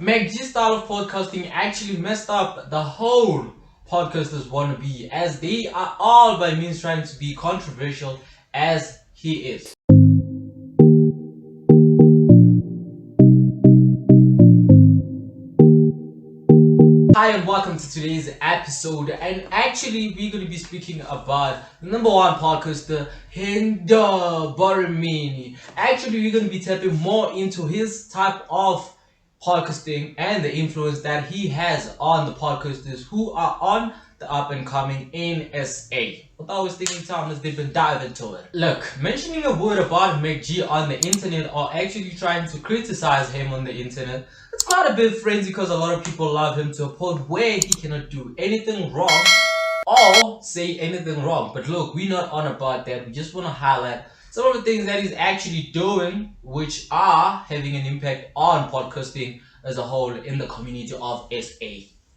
MacG's style of podcasting actually messed up the whole podcasters wannabe, as they are all by means trying to be controversial as he is. Hi and welcome to today's episode, and actually we're going to be speaking about the number one podcaster, Rea Gopane. Actually we're going to be tapping more into his type of podcasting and the influence that he has on the podcasters who are on the up and coming in SA. Without wasting time, let's dip and dive into it. Look, mentioning a word about MacG on the internet or actually trying to criticize him on the internet, it's quite a bit frenzy because a lot of people love him to a point where he cannot do anything wrong or say anything wrong. But look, we're not on about that. We just want to highlight some of the things that he's actually doing, which are having an impact on podcasting as a whole in the community of SA.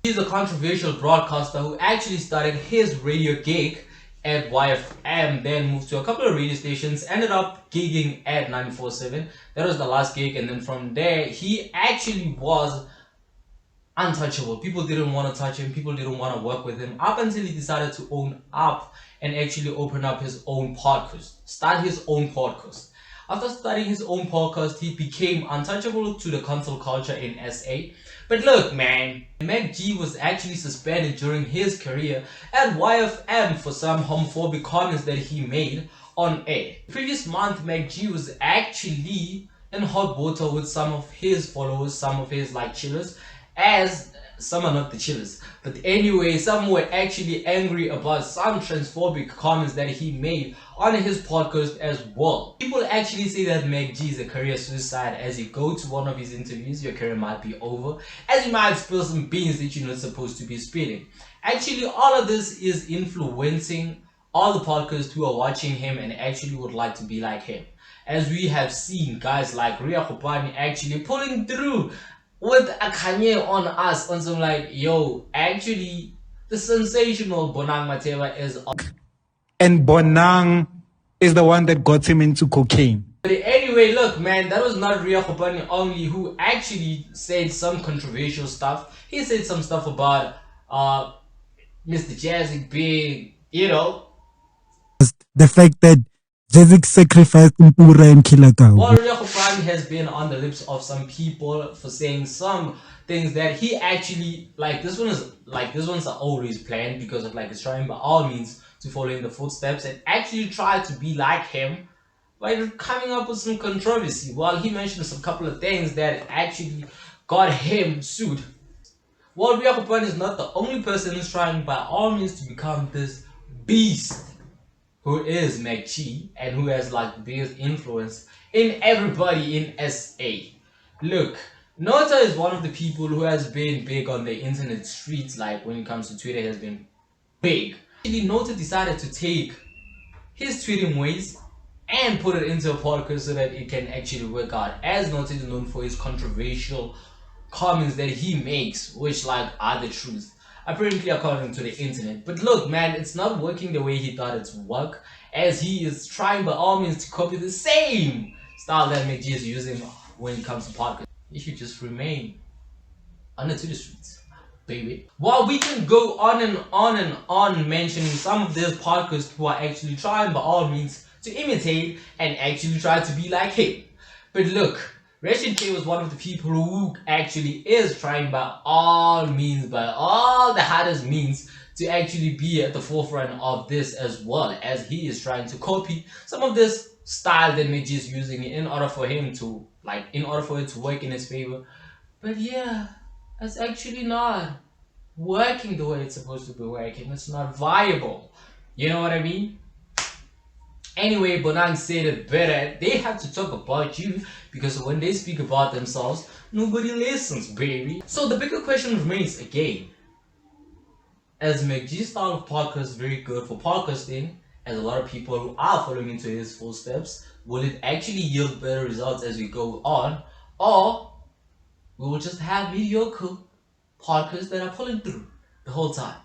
He's a controversial broadcaster who actually started his radio gig at YFM, then moved to a couple of radio stations, ended up gigging at 94.7. That was the last gig, and then from there he actually was untouchable. People didn't want to touch him, people didn't want to work with him, up until he decided to own up and actually open up his own podcast, start his own podcast. After starting his own podcast, he became untouchable to the cancel culture in SA. But look, man, MacG was actually suspended during his career at YFM for some homophobic comments that he made on air. Previous month, MacG was actually in hot water with some of his followers, some of his chillers, as some are not the chillers, but anyway, some were actually angry about some transphobic comments that he made on his podcast as well. People actually say that MacG is a career suicide, as you go to one of his interviews, your career might be over, as you might spill some beans that you're not supposed to be spilling. Actually, all of this is influencing all the podcasts who are watching him and actually would like to be like him, as we have seen guys like Rea Gopane actually pulling through with a Kanye on us on some yo, actually the sensational Bonang Mateva is on. And Bonang is the one that got him into cocaine. But anyway, look, man, that was not Rea Gopane only who actually said some controversial stuff. He said some stuff about Mr. Jazzy being, the fact that Jazzy sacrificed Mpura and Kilakau. While Rea Gopane has been on the lips of some people for saying some things that he actually this one's always planned, because of he's trying by all means to follow in the footsteps and actually try to be like him by coming up with some controversy. While he mentioned some couple of things that actually got him sued. While Rea Gopane is not the only person who's trying by all means to become this beast who is MacG and who has the biggest influence in everybody in SA. Look, Nota is one of the people who has been big on the internet streets, when it comes to Twitter, has been big. Actually, Nota decided to take his tweeting ways and put it into a podcast so that it can actually work out, as Nota is known for his controversial comments that he makes, which are the truth, apparently according to the internet. But look, man, it's not working the way he thought it would work, as he is trying by all means to copy the same style that MacG is using when it comes to podcasts. He should just remain on the Twitter streets, baby. While we can go on and on and on mentioning some of these podcasts who are actually trying by all means to imitate and actually try to be like him. But look, Rashid K was one of the people who actually is trying by all means, by all the hardest means, to actually be at the forefront of this, as well as he is trying to copy some of this style that MacG is using in order for him to, in order for it to work in his favor. But yeah, it's actually not working the way it's supposed to be working. It's not viable. You know what I mean? Anyway, Bonang said it better. They have to talk about you, because when they speak about themselves, nobody listens, baby. So the bigger question remains again. As MacG's style of podcast is very good for podcasting, as a lot of people who are following into his footsteps, will it actually yield better results as we go on? Or we will just have mediocre podcasts that are pulling through the whole time?